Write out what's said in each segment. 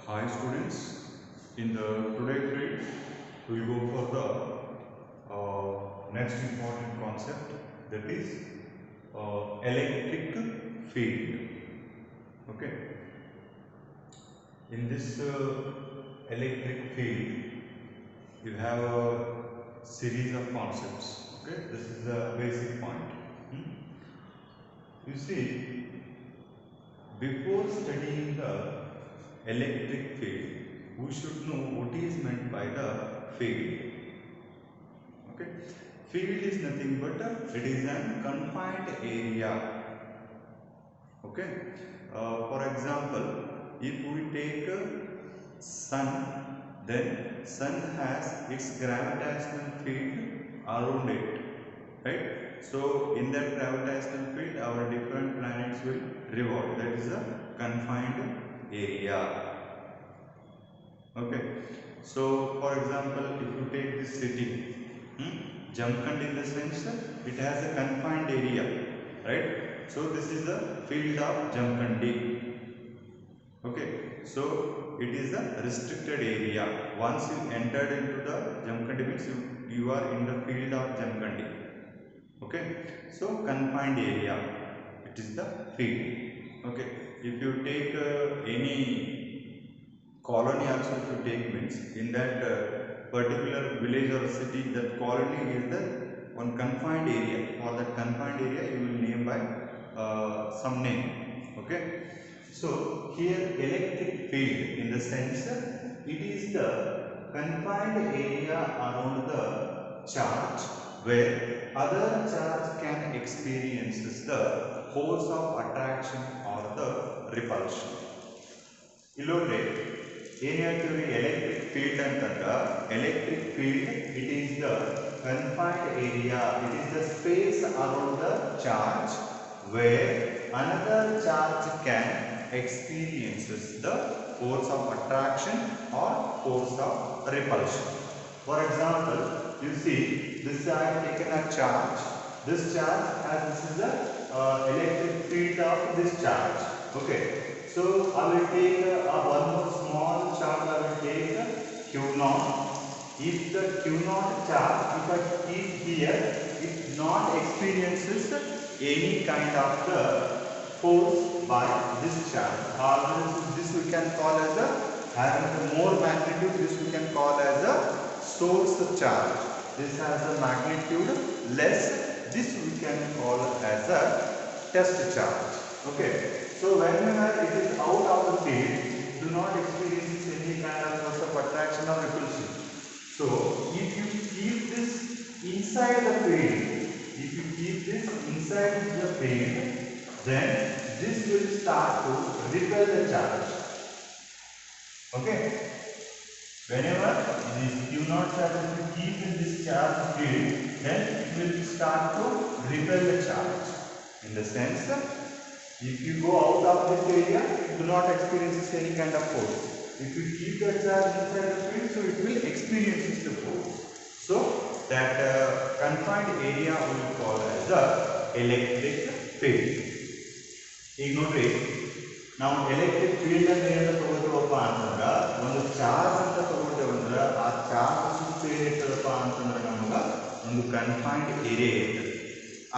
Hi students, in the today field we will go for the next important concept, that is electric field. Okay, in this electric field you have a series of concepts. Okay, this is the basic point. You see, before studying the electric field, we should know what is meant by the field. Okay, field is nothing but it is a confined area. Okay, for example, if we take sun, then sun has its gravitational field around it, right? So in that gravitational field, our different planets will revolve. That is a confined area. Okay, so for example, if you take this city, Jamkhand, in the sense it has a confined area, right? So this is the field of Jamkhandi. Okay, so it is a restricted area. Once you entered into the Jamkhandi, means you are in the field of Jamkhandi. Okay, so confined area, it is the field. Okay, if you take any colony also, if you take, means in that particular village or city, that colony is the one confined area. For that confined area you will name by some name. Okay, so here electric field, in the sense it is the confined area around the charge where other charge can experience the force of attraction or the repulsion. Illore ಏನು ಹೇಳ್ತೀವಿ, electric field ಅಂತಂದ್ರೆ electric field it is the confined area, it is the space around the charge where another charge can experiences the force of attraction or force of repulsion. For example, you see this I have taken a charge. This charge has, this is the electric field of this charge. Okay, so I will take one more small charge. I will take Q0. If the Q0 charge, if I keep here, it not experiences any kind of the force by this charge, or this we can call as a, having more magnitude, this we can call as a source charge. This has a magnitude less, this we can call as a test charge. Okay, so whenever it is out of the field, do not experience any kind of force of attraction or repulsion. So if you keep this inside the field, if you keep this inside the field, then this will start to repel the charge. Okay, whenever this Q0 charge is keep in this charge field, then it will start to repel the charge. In the sense, if you go out of this area, you do not experience any kind of force. If you keep the charge inside the field, so it will experience the force. So that confined area we will call as the electric field. ಈಗ ನೋಡ್ರಿ, ನಾವು electric field ಅಂತ ಏನಂತ ತಗೋತೀವಪ್ಪ ಅಂತಂದ್ರೆ, ಒಂದು charge ಅಂತ ತಗೋತೇವಂದ್ರೆ ಆ charge ಸುತ್ತ ಏನಿರ್ತದಪ್ಪ ಅಂತಂದ್ರೆ ನಮ್ಗೆ ಒಂದು ಕನ್ಫೈನ್ಡ್ ಏರಿಯಾ ಇರ್ತದೆ.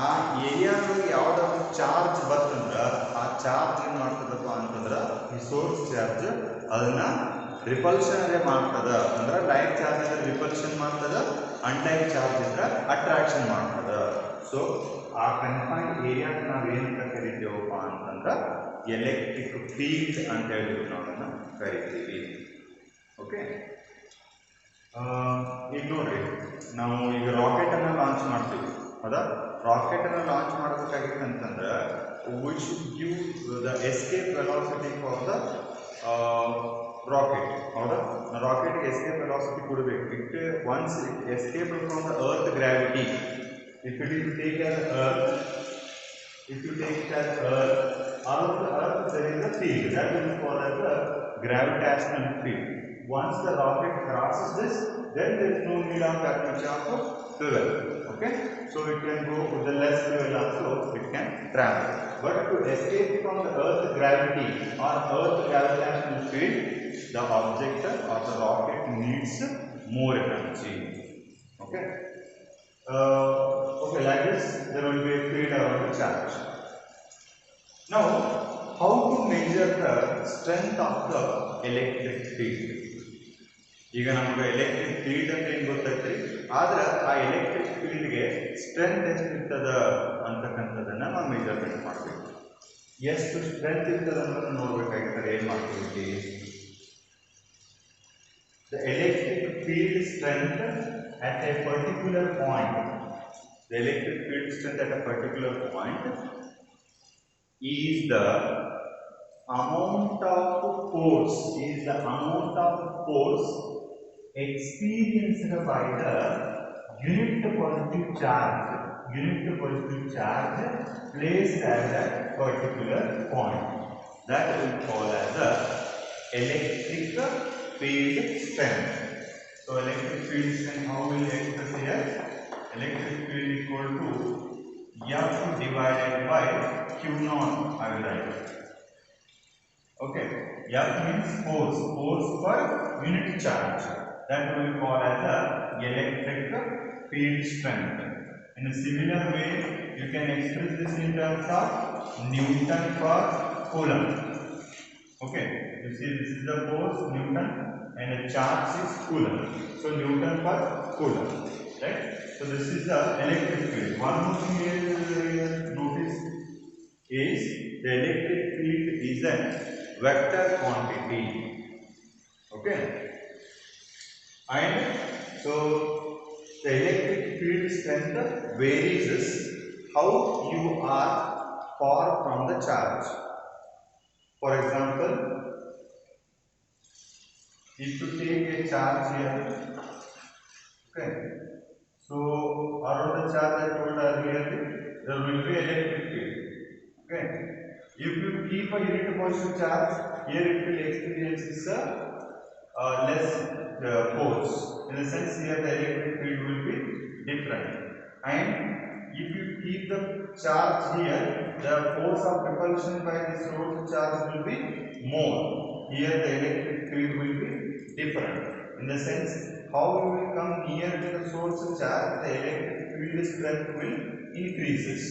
ಆ ಏರಿಯಾದೊಳಗೆ ಯಾವುದಾದ್ರು ಚಾರ್ಜ್ ಬರ್ತಂದ್ರೆ ಆ ಚಾರ್ಜ್ ಏನು ಮಾಡ್ತದಪ್ಪ ಅಂತಂದ್ರೆ ಈ ಸೋರ್ಸ್ ಚಾರ್ಜ್ ಅದನ್ನ ರಿಪಲ್ಷನ್ ಮಾಡ್ತದ. ಅಂದ್ರೆ ಲೈಟ್ ಚಾರ್ಜ್ ಇದ್ರೆ ರಿಪಲ್ಷನ್ ಮಾಡ್ತದ, ಅನ್ಲೈಟ್ ಚಾರ್ಜ್ ಇದ್ರೆ ಅಟ್ರಾಕ್ಷನ್ ಮಾಡ್ತದ. ಸೊ ಆ ಕನ್ಫೈನ್ಡ್ ಏರಿಯಾಕ್ಕೆ ನಾವು ಏನಂತ ಕರಿತೇವಪ್ಪ ಅಂತಂದ್ರೆ ಎಲೆಕ್ಟ್ರಿಕ್ ಫೀಲ್ಡ್ ಅಂತ ಹೇಳಿ ನಾವನ್ನ ಕರಿತೀವಿ. ಓಕೆ, ಈಗ ನೋಡ್ರಿ, ನಾವು ಈಗ ರಾಕೆಟ್ ಅನ್ನ ಲಾಂಚ್ ಮಾಡ್ತೀವಿ. ಹೌದಾ, ರಾಕೆಟ್ ಅನ್ನ ಲಾಂಚ್ ಮಾಡಬೇಕಾಗಿತ್ತು ಅಂತಂದ್ರೆ we should give the escape velocity for the rocket. ಹೌದಾ, ರಾಕೆಟ್ ಎಸ್ಕೇಪ್ ವೆಲಾಸಿಟಿ ಕೊಡಬೇಕು. It once it escape from the earth gravity, if it is take as earth, if you take it as earth, around the earth there is a field that will be called as the gravitational field. Once the rocket crosses this, then there is no need of that much of fuel. Okay, so it can go with the less fuel also, it can travel. but to escape from the earth gravity or earth gravitational field, the object or the rocket needs more energy. Okay. Okay, like this, there will be a field around the charge. Now, how to measure the strength of the electric field? ಈಗ ನಮಗೆ electric field ಅಂತ ಏನು ಗೊತ್ತೈತ್ರಿ, ಆದ್ರೆ ಆ electric ಫೀಲ್ಡ್ಗೆ strength ಎಷ್ಟು ಇರ್ತದ ಅಂತಕ್ಕಂಥದ್ದನ್ನ ನಾವು ಮೆಜರ್ಮೆಂಟ್ ಮಾಡಬೇಕು. ಎಷ್ಟು ಸ್ಟ್ರೆಂತ್ ಇರ್ತದ ಅಂತ ನೋಡ್ಬೇಕಾಗಿರ್ತಾರೆ. ಏನು ಮಾಡ್ತೀವಿ, the electric field strength at a particular point, the electric field strength at a particular point is the amount of force experienced by the unit positive charge placed at that particular point. That will call as the electric field strength. So electric field strength, how will you express here? Electric field equal to F divided by Q naught, I will write. Okay, F means force per unit charge. That we will call as the electric field strength. In a similar way, you can express this in terms of Newton per coulomb. Okay, you see this is the force Newton and the charge is coulomb. So Newton per coulomb, right? So this is the electric field. One more thing here notice is the electric field is a vector quantity. Okay, and so the electric field strength varies how you are far from the charge. For example, if you take a charge here, okay, so around the charge I told earlier there will be electric field. Okay, if you keep a unit positive charge, here it will experience less force. In the sense here the electric field will be different. And if you keep the charge here, the force of repulsion by this source charge will be more. Here the electric field will be different. In the sense, how you will come near to the source charge, the electric field strength will increases.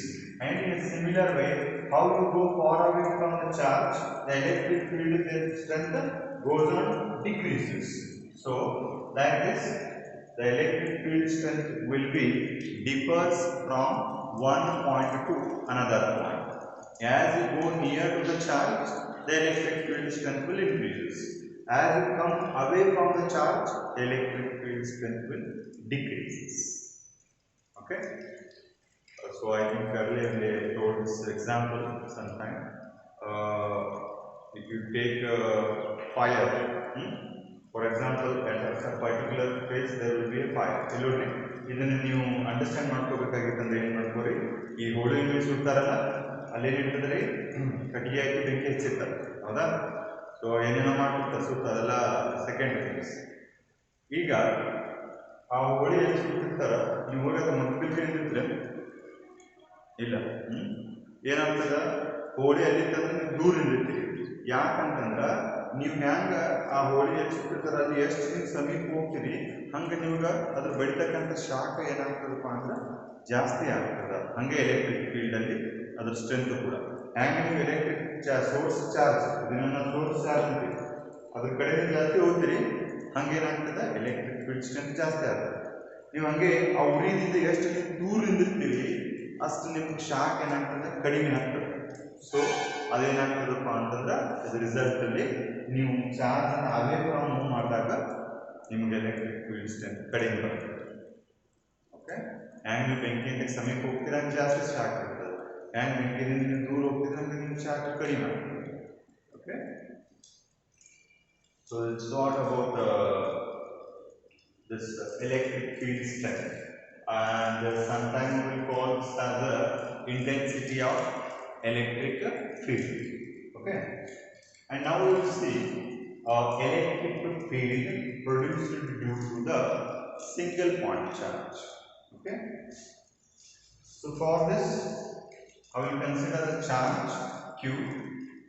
And in a similar way, how you go far away from the charge, the electric field strength goes on decreases. So, like this, the electric field strength will be differs from one point to another point. As you go near to the charge, the electric field strength will increase. As you come away from the charge, the electric field strength will decrease. Okay. So I think earlier they told this example sometime. If you take fire, for example, at a particular place there will be a fire. ಇದನ್ನು ನೀವು understand ಮಾಡ್ಕೋಬೇಕಾಗಿತ್ತಂದ್ರೆ ಏನು ಮಾಡ್ಕೋರಿ, ಈ ಹೋಳಿ ಹುಣ್ಣಿ ಸುಡ್ತಾರಲ್ಲ ಅಲ್ಲೇನಿರ್ತದ್ರಿ, ಕಟ್ಟಿಗೆ ಹಾಕಿ ಬೆಂಕಿ ಹಚ್ಚಿರ್ತಾರೆ, ಹೌದಾ? So ಏನೇನೋ ಮಾಡ್ತಿರ್ತಾರೆ ಸುತ್ತ, ಅದೆಲ್ಲ ಸೆಕೆಂಡ್ ಥಿಂಗ್ಸ್. ಈಗ ಆ ಹೋಳಿ ಎಲ್ಲಿ ಸುಟ್ಟಿರ್ತಾರ, ನೀವು ಹೋಗಿ ಅದು ಮುಟ್ಬಿಟ್ಟು ಏನಿದ್ರೆ ಇಲ್ಲ, ಏನಾಗ್ತದ, ಹೋಳಿ ಅಲ್ಲಿತ್ತಂದ್ರೆ ನೀವು ದೂರ ನಿಂದಿರ್ತೀರಿ. ಯಾಕಂತಂದ್ರೆ ನೀವು ಹ್ಯಾಂಗ ಆ ಹೋಳಿ ಹಚ್ಚಿರ್ತಾರ ಅಲ್ಲಿ ಎಷ್ಟು ನೀವು ಸಮೀಪ ಹೋಗ್ತೀರಿ, ಹಂಗೆ ನಿಮ್ಗೆ ಅದ್ರ ಬೆಳಿತಕ್ಕಂಥ ಶಾಖ ಏನಾಗ್ತದಪ್ಪ ಅಂದ್ರೆ ಜಾಸ್ತಿ ಆಗ್ತದ. ಹಂಗೆ ಎಲೆಕ್ಟ್ರಿಕ್ ಫೀಲ್ಡ್ ಅಲ್ಲಿ ಅದ್ರ ಸ್ಟ್ರೆಂತ್ ಕೂಡ ಹ್ಯಾಂಗ ನೀವು ಎಲೆಕ್ಟ್ರಿಕ್ ಸೋರ್ಸ್ ಚಾರ್ಜ್, ಇದನ್ನ ಸೋರ್ಸ್ ಚಾರ್ಜ್ ಅಂತೀವಿ, ಅದ್ರ ಕಡೆ ಜಾಸ್ತಿ ಹೋಗ್ತೀರಿ, ಹಂಗೇನಾಗ್ತದೆ ಎಲೆಕ್ಟ್ರಿಕ್ ಫೀಲ್ಡ್ ಸ್ಟ್ರೆಂತ್ ಜಾಸ್ತಿ ಆಗ್ತದೆ. ನೀವು ಹಂಗೆ ಆ ಉರಿದಿಂದ ಎಷ್ಟು ನೀವು ದೂರ ನಿಂದಿರ್ತೀರಿ ಅಷ್ಟು ನಿಮ್ಗೆ ಶಾಕ್ ಏನಾಗ್ತದೆ ಕಡಿಮೆ ಆಗ್ತದೆ. ಸೊ ಅದೇನಾಗ್ತದಪ್ಪ ಅಂತಂದ್ರೆ ಅದ್ರ ರಿಸಲ್ಟ್ ಅಲ್ಲಿ ನೀವು ಚಾರ್ಜ್ ಅನ್ನು ಅವೇ ಫ್ರಮ್ ಮೂವ್ ಮಾಡಿದಾಗ ನಿಮಗೆ ಎಲೆಕ್ಟ್ರಿಕ್ ಫೀಲ್ಡ್ ಸ್ಟ್ರೆಂತ್ ಕಡಿಮೆ ಬರ್ತದೆ. ಓಕೆ, ಹ್ಯಾಂಗ್ ನೀವು ಬೆಂಕಿಯಿಂದ ಸಮೀಪ ಹೋಗ್ತೀರ ಹಂಗೆ ಜಾಸ್ತಿ ಶಾಕ್ ಆಗ್ತದೆ, ಹ್ಯಾಂಗ್ ಬೆಂಕಿಯಿಂದ ನೀವು ದೂರ ಹೋಗ್ತೀರ ಹಂಗೆ ನಿಮ್ಗೆ ಶಾಕ್ ಕಡಿಮೆ ಆಗ್ತದೆ. Okay, so it's not about this electric field strength, and sometimes we will call this as the intensity of electric field. Okay, and now we will see electric field produced due to the single point charge. Okay, so for this I will consider the charge Q,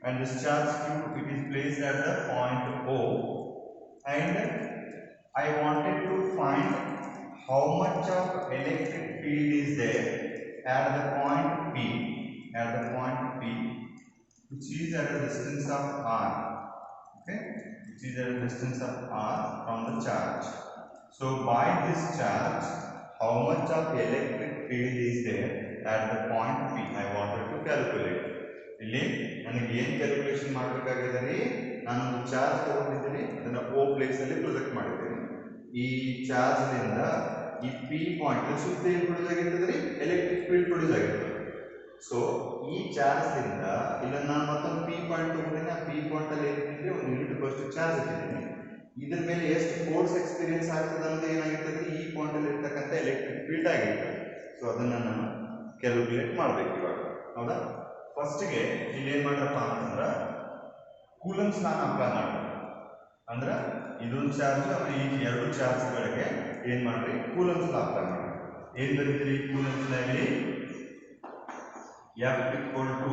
and this charge Q, it is placed at the point O, and I wanted to find how much of electric field is there at the point P, which is at a distance of r. Okay, which is at a distance of r from the charge. So by this charge, how much of electric field is there at the point P? I wanted to calculate. ಇಲ್ಲಿ ನನಗೆ ಏನು calculation ಮಾಡಬೇಕಾಗಿದೆ ರೀ, ನಾನೊಂದು charge ತಗೊಂಡಿದ್ದೀನಿ, ಅದನ್ನ O place ಅಲ್ಲಿ project ಮಾಡಿದ್ದೀನಿ. ಈ ಚಾರ್ಜ್ ನಿಂದ ಈ P ಪಾಯಿಂಟ್ ಸುತ್ತ ಏನು ಪ್ರೊಡ್ಯೂಸ್ ಆಗಿರ್ತದೆ ರೀ, ಎಲೆಕ್ಟ್ರಿಕ್ ಫೀಲ್ಡ್ ಪ್ರೊಡ್ಯೂಸ್ ಆಗಿರ್ತದೆ. ಸೊ ಈ ಚಾರ್ಜ್ ದಿಂದ ಇಲ್ಲ ನಾನು ಮತ್ತೊಂದು P ಪಾಯಿಂಟ್ ತಗೊಂಡಿದ್ದೀನಿ, ಆ P ಪಾಯಿಂಟ್ ಅಲ್ಲಿ ಏನಿದೆ ಒಂದು ಯೂನಿಟ್ ಫಸ್ಟ್ ಚಾರ್ಜ್ ಇಟ್ಟಿದ್ದೀನಿ. ಇದ್ರ ಮೇಲೆ ಎಷ್ಟು ಫೋರ್ಸ್ ಎಕ್ಸ್ಪೀರಿಯನ್ಸ್ ಆಗ್ತದೆ ಅಂತ ಏನಾಗಿರ್ತದೆ, ಈ ಪಾಯಿಂಟ್ ಅಲ್ಲಿ ಇರ್ತಕ್ಕಂಥ ಎಲೆಕ್ಟ್ರಿಕ್ ಫೀಲ್ಡ್ ಆಗಿರ್ತದೆ. ಸೊ ಅದನ್ನ ನಾನು ಕ್ಯಾಲ್ಕುಲೇಟ್ ಮಾಡಬೇಕು ಇವಾಗ, ಹೌದಾ. ಫಸ್ಟ್ಗೆ ಇಲ್ಲಿ ಏನು ಮಾಡ್ರಪ್ಪ ಅಂತಂದ್ರೆ ಕೂಲಂಬ್ಸ್ ನಾನು ಅಪ್ಲೈ ಮಾಡಬೇಕು. ಅಂದ್ರೆ ಇದೊಂದು ಚಾರ್ಜ್ ಆಮೇಲೆ ಈ ಎರಡು ಚಾರ್ಜ್ಗಳಿಗೆ ಏನು ಮಾಡ್ರಿ, ಕೂಲಂಬ್ಸ್ ಅಪ್ಲೈ ಮಾಡಿ. ಏನು ಬರೀತೀರಿ ಕೂಲಂಬ್ಸ್ ಇಲ್ಲಿ, F equal to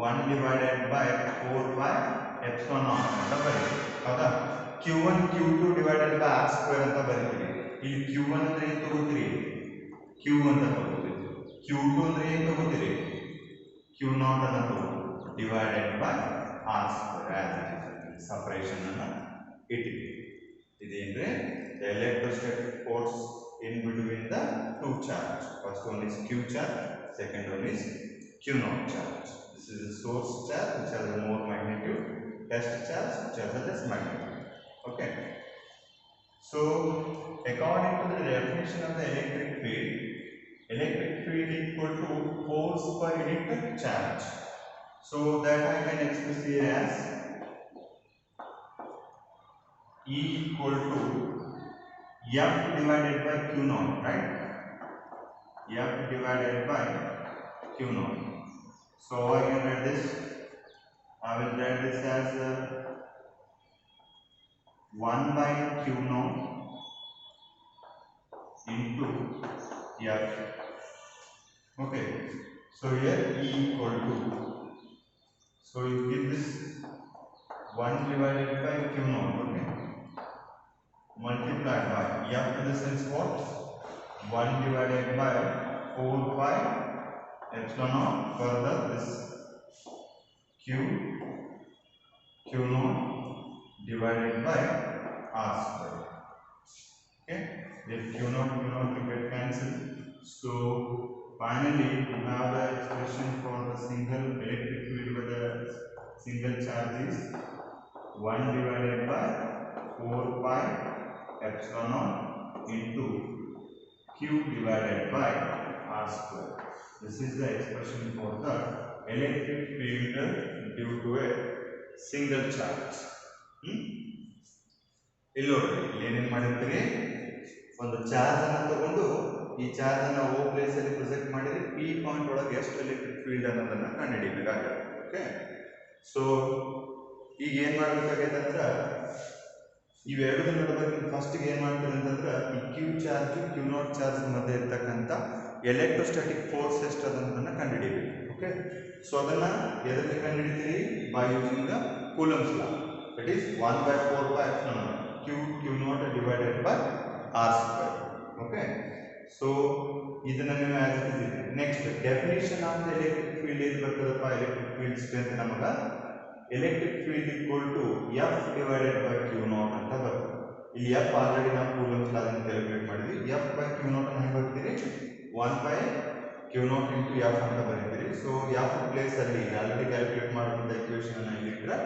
1 divided by 4 by epsilon naught ಅಂತ ಬರೀತೀವಿ, ಹೌದಾ. Q1 Q2 divided by R square ಅಂತ ಬರೀತೀವಿ. ಇಲ್ಲಿ Q1 ಅಂದ್ರೆ ಏನು ತಗೋತೀರಿ, Q ಅಂತ ತಗೋತೀರಿ. Q2 ಅಂದ್ರೆ ಏನು ತಗೋತೀರಿ, Q0 ಅನ್ನ ತಗೋತೀವಿ, divided by R square. Separation ಅನ್ನ ಇಟ್ಟಿದ್ದೀವಿ. ಇದೇನ್ರಿ the electrostatic force in between the two charge. First one is Q charge, second one is Q0 charge. This is the source charge which has a more magnitude, test charge which has a less magnitude. Okay. So according to the definition of the electric field equal to force per unit charge. So that I can express here as E equal to F divided by Q0, right? F divided by Q0. So I can write this. I will write this as 1 by Q0 into F. Okay. So here E equal to. So you give this 1 divided by Q0. Okay. Multiplied by F in the sense what? 1 divided by 4 pi epsilon naught, further this Q0 divided by R square. Okay, if Q0 will get cancelled. So finally we have the expression for the single electric field with the single charge is 1 divided by 4 pi epsilon naught into Q divided by R square. This is the expression for the electric field due to a single charge. ಇಲ್ಲಿ ನೋಡ್ರಿ, ಇಲ್ಲಿ ಏನೇನು ಮಾಡಿರ್ತೀರಿ, ಒಂದು charge ಅನ್ನ ತಗೊಂಡು ಈ charge ಅನ್ನ O place ಅಲ್ಲಿ ಪ್ರೊಜೆಕ್ಟ್ ಮಾಡಿದ್ರೆ P ಪಾಯಿಂಟ್ ಒಳಗೆ ಎಷ್ಟು ಎಲೆಕ್ಟ್ರಿಕ್ ಫೀಲ್ಡ್ ಅನ್ನೋದನ್ನ ಕಂಡುಹಿಡಿಬೇಕಾಗುತ್ತೆ. ಓಕೆ. ಸೊ ಈಗ ಏನ್ ಮಾಡ್ಬೇಕಾಗೈತೆ ಅಂದ್ರೆ ಇವೆರಡು ನೋಡಬೇಕು. ಫಸ್ಟ್ ಏನು ಮಾಡ್ತೀವಿ ಅಂತಂದ್ರೆ ಈ Q ಚಾರ್ಜ್ Q0 ಚಾರ್ಜ್ ಮಧ್ಯೆ ಇರ್ತಕ್ಕಂಥ ಎಲೆಕ್ಟ್ರೋಸ್ಟಾಟಿಕ್ ಫೋರ್ಸ್ ಎಷ್ಟು ಅದನ್ನು ಕಂಡುಹಿಡಿಯಬೇಕು. ಓಕೆ. ಸೊ ಅದನ್ನ ಎದರಲ್ಲಿ ಕಂಡುಹಿಡಿತೀರಿ, by using the Coulomb's law. That is 1 by 4 by epsilon Q0 divided by R square. Okay. So ಇದನ್ನ ನೀವು as it is. Next definition of the electric field ಏನು ಬರ್ತದಪ್ಪ, ಎಲೆಕ್ಟ್ರಿಕ್ ಫೀಲ್ಡ್ ಸ್ಟ್ರೆಂತ್ ನಮಗ electric field equal to F divided by Q0 ಅಂತ ಬರ್ತದೆ. ಇಲ್ಲಿ F already ನಾವು Coulomb's law ಅನ್ನು ಕ್ಯಾಲ್ಕುಲೇಟ್ ಮಾಡಿದ್ವಿ. F by Q0 ಅನ್ನು ಹೆಂಗೆ ಬರ್ತೀರಿ, 1 by Q0 into F ಅಂತ ಬರೀತೀರಿ. ಸೊ F ಪ್ಲೇಸ್ ಅಲ್ಲಿ ಆಲ್ರೆಡಿ ಕ್ಯಾಲ್ಕುಲೇಟ್ ಮಾಡಿದಂಥ ಇಕ್ವೇಷನ್ ಅನ್ನು ಇಲ್ಲಿಟ್ರೆ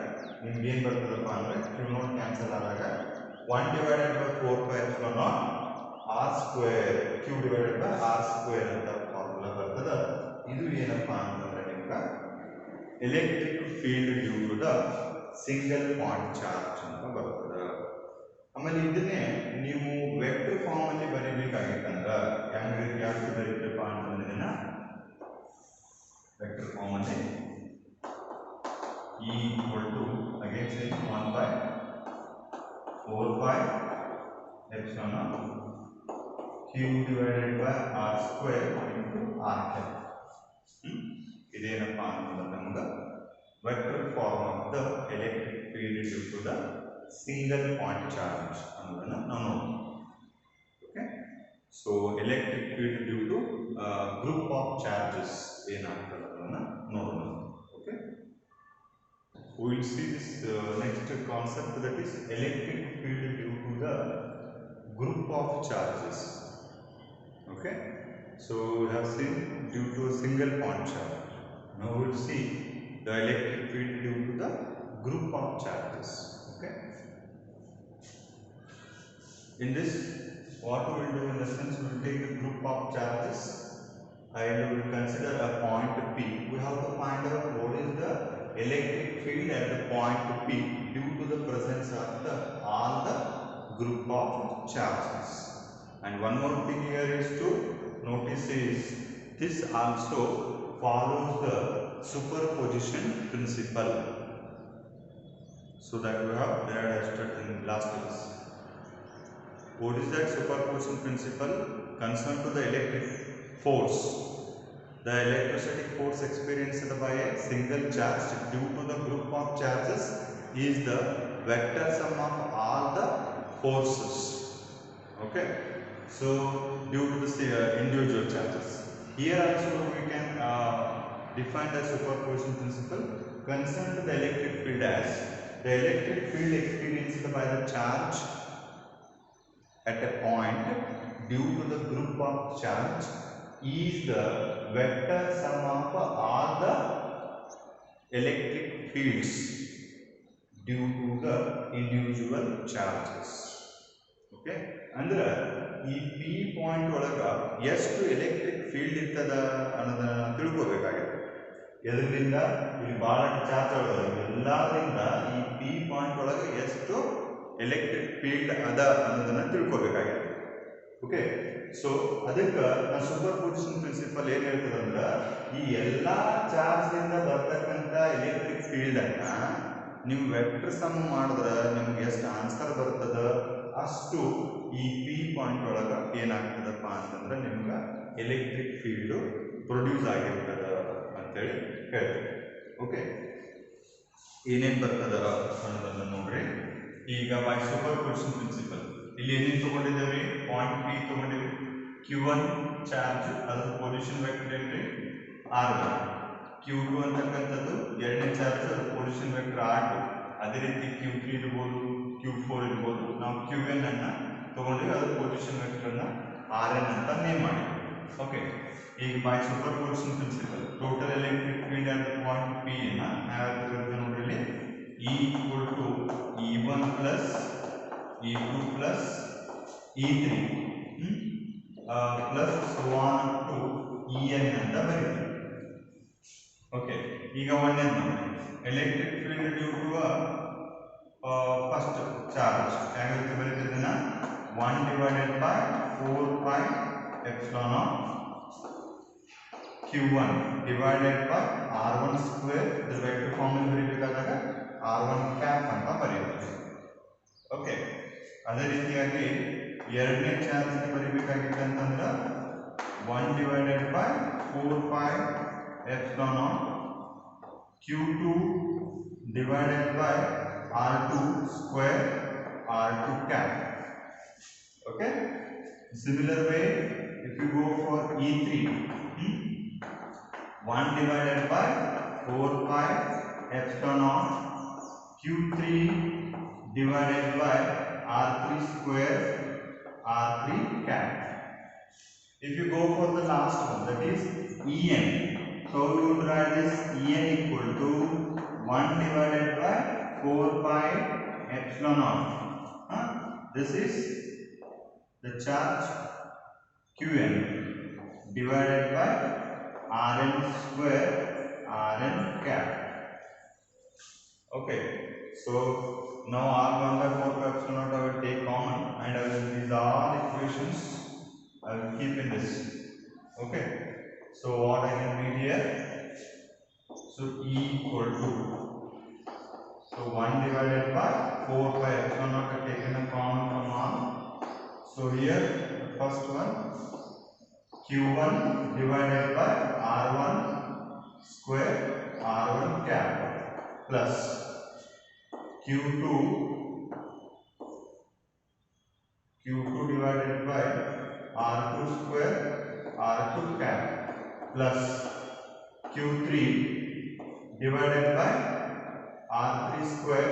ನಿಮ್ಗೆ ಏನು ಬರ್ತದಪ್ಪ ಅಂದ್ರೆ Q0 ಕ್ಯಾನ್ಸಲ್ ಆದಾಗ 1 divided by 4 by epsilon naught R square Q divided by R square ಅಂತ ಫಾರ್ಮುಲಾ ಬರ್ತದೆ. ಇದು ಏನಪ್ಪಾ ಅಂತಂದ್ರೆ ನಿಮ್ಗೆ electric field due to the single point charge ಅಂತ ಬರ್ತದೆ. ಆಮೇಲೆ ಇದನ್ನೇ ನೀವು ವೆಕ್ಟರ್ ಫಾರ್ಮ್ ಅಲ್ಲಿ ಬರೀಬೇಕಾಗಿತ್ತಂದ್ರೆ ಯಾವ ಬರೀತೀರಪ್ಪ ಅಂತಂದ್ರೆ ಇದನ್ನ ವೆಕ್ಟರ್ ಫಾರ್ಮ್ ಅಲ್ಲಿ E equal to again say 1 by 4 pi epsilon naught Q divided by R square into R cap. ಇದೇನಪ್ಪಾ ಅಂತಂದ್ರೆ ನಮ್ಗೆ vector form of the electric field due to the single point charge ಅನ್ನೋದನ್ನ ನಾವು ನೋಡ್ತೀವಿ. Okay, so electric field due to group of charges ಏನಾಗ್ತದೆ ಅನ್ನೋದನ್ನ ನೋಡೋಣ. Okay, we will see this next concept, that is electric field due to the group of charges. Okay, so we have seen due to a single point charge. Now we will see the electric field due to the group of charges. Okay, in this what we will do in the sense, we will take the group of charges and we will consider a point P. We have to find out what is the electric field at the point P due to the presence of all the group of charges. And one more thing here is to notice is this also follows the superposition principle, so that we have read in last class. What is that superposition principle? Concerned to the electric force. The electrostatic force experienced by a single charge due to the group of charges is the vector sum of all the forces. Okay, so due to the individual charges. Here also we can define the superposition principle concerned to the electric field as the electric field experienced by the charge at a point due to the group of charge is the vector sum of all the electric fields due to the individual charges. Okay, ಅಂದ್ರೆ ಈ P point ಒಳಗ ಎಷ್ಟು electric field ಇರ್ತದ ಅನ್ನೋದನ್ನ ತಿಳ್ಕೋಬೇಕಾಗಿದೆ. ಎದರಿಂದ ಇಲ್ಲಿ ಬಹಳಷ್ಟು charge ಒಳಗ ಎಲ್ಲಾದ್ರಿಂದ ಈ P ಪಾಯಿಂಟ್ ಒಳಗ ಎಷ್ಟು ಎಲೆಕ್ಟ್ರಿಕ್ ಫೀಲ್ಡ್ ಅದ ಅನ್ನೋದನ್ನ ತಿಳ್ಕೋಬೇಕಾಗಿದೆ. ಓಕೆ, ಸೊ ಅದಕ್ಕೆ ನಾವು ಸೂಪರ್ ಪೊಸಿಷನ್ ಪ್ರಿನ್ಸಿಪಲ್ ಏನ್ ಹೇಳ್ತದೆ ಅಂದ್ರೆ, ಈ ಎಲ್ಲಾ ಚಾರ್ಜ್ ನಿಂದ ಬರ್ತಕ್ಕಂಥ ಎಲೆಕ್ಟ್ರಿಕ್ ಫೀಲ್ಡ್ ಅನ್ನ ನೀವು ವೆಕ್ಟರ್ ಸಮ್ ಮಾಡಿದ್ರೆ ನಿಮ್ಗೆ ಎಷ್ಟು ಆನ್ಸರ್ ಬರ್ತದ ಅಷ್ಟು ಈ P ಪಾಯಿಂಟ್ ಒಳಗ ಏನಾಗ್ತದಪ್ಪ ಅಂತಂದ್ರೆ ನಿಮ್ಗೆ ಎಲೆಕ್ಟ್ರಿಕ್ ಫೀಲ್ಡ್ ಪ್ರೊಡ್ಯೂಸ್ ಆಗಿರ್ತದ ಅಂತೇಳಿ ಹೇಳ್ತೀವಿ. ಓಕೆ, ಏನೇನ್ ಬರ್ತದ ಅನ್ನೋದನ್ನ ನೋಡ್ರಿ. ಈಗ ಬೈ ಸೂಪರ್ ಪೊಸಿಷನ್ ಪ್ರಿನ್ಸಿಪಲ್ ಇಲ್ಲಿ ಏನೇನು ತಗೊಂಡಿದ್ದೇವೆ? ಪಾಯಿಂಟ್ P ತಗೊಂಡಿವಿ, Q1 ಚಾರ್ಜ್ ಅದರ ಪೊಸಿಷನ್ ವೆಕ್ಟರ್ ಏನ್ರಿ R1, Q2 ಅಂತಕ್ಕಂಥದ್ದು ಎರಡನೇ ಚಾರ್ಜ್ ಅದರ ಪೊಸಿಷನ್ ವೆಕ್ಟರ್ R2, ಅದೇ ರೀತಿ Q3 ಇರ್ಬೋದು, Q4 ಇರ್ಬೋದು. ನಾವು Qn ಅನ್ನ ತಗೊಂಡಿವಿ, ಅದರ ಪೊಸಿಷನ್ ವೆಕ್ಟರ್ ಅನ್ನ Rn ಅಂತ ನೇಮ್ ಮಾಡಿವಿ. ಓಕೆ, ಈಗ by superposition principle total electric field at the point P ಅನ್ನ ನಾವು ನೋಡ್ರಿ E equal to E1 plus E2 plus E3 plus so on to En ಅಂತ ಬರೀತೀವಿ. ಓಕೆ, ಈಗ ಒಂದೇ ನೋಡಿ electric field due to first charge ಹೇಗೆ ಬರೀತಿದ್ದನ್ನ 1 divided by 4 pi epsilon of Q1 divided by R1 square. the vector form ಅಲ್ಲಿ ಬರೀಬೇಕಾದಾಗ R1 cap ಅಂತ ಬರೆಯುತ್ತೆ. Okay, ಅದೇ ರೀತಿಯಾಗಿ ಎರಡನೇ ಚಾರ್ಜ್ ನ ಬರೀಬೇಕಾಗಿತ್ತು ಅಂತಂದ್ರೆ 1 divided by 4 pi epsilon of Q2 divided by R2 square R2 cap. Okay, similar way if you go for E3, 1 divided by 4 pi epsilon of Q3 divided by R3 square R3 cap. If you go for the last one, that is En, so we would write this En equal to 1 divided by 4 pi epsilon of this is the charge Qn divided by Rn square Rn cap. Okay, so now R1 by 4 pi epsilon naught I will take common and I will, these all equations I will keep in this. Okay, so what I can read here, so E equal to, so 1 divided by 4 pi epsilon naught I taken a common from R. So here the first one Q1 divided by R1 square r1 cap plus q2 divided by r2 square r2 cap plus q3 divided by r3 square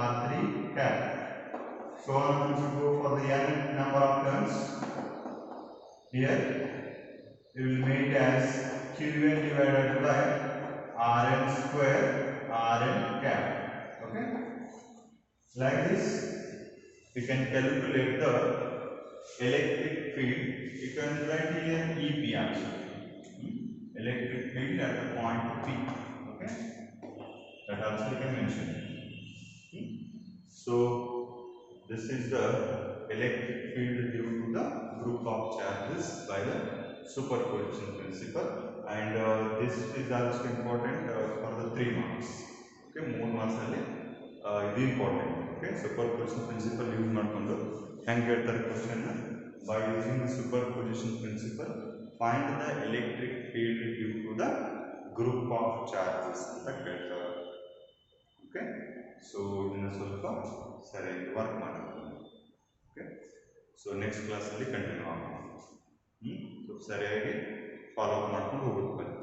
r3 cap. So on we should go for the n number of terms. Here we will make as qn divided by rn square rn cap. Okay, like this we can calculate the electric field. You can write here EP actually. Electric field at the point P. Okay, that also you can mention. So this is the electric field due to the group of charges by the superposition principle, and this is also important for the 3 marks. Okay, 3 marks alli ಇದು important. Okay, superposition principle use ಮಾಡಿಕೊಂಡು ಹೆಂಗೆ ಹೇಳ್ತಾರೆ question, by using the superposition principle find the electric field due to the group of charges ಅಂತ ಕೇಳ್ತಾರೆ. Okay, so ಇದನ್ನ ಸ್ವಲ್ಪ ಸರಿಯಾಗಿ work ಮಾಡಬೇಕು. ಓಕೆ, ಸೊ ನೆಕ್ಸ್ಟ್ ಕ್ಲಾಸಲ್ಲಿ ಕಂಟಿನ್ಯೂ ಆಗೋಣ. ಸೊ ಸರಿಯಾಗಿ ಫಾಲೋ ಅಪ್ ಮಾಡ್ಕೊಂಡು ಹೋಗ್ಬೇಕು.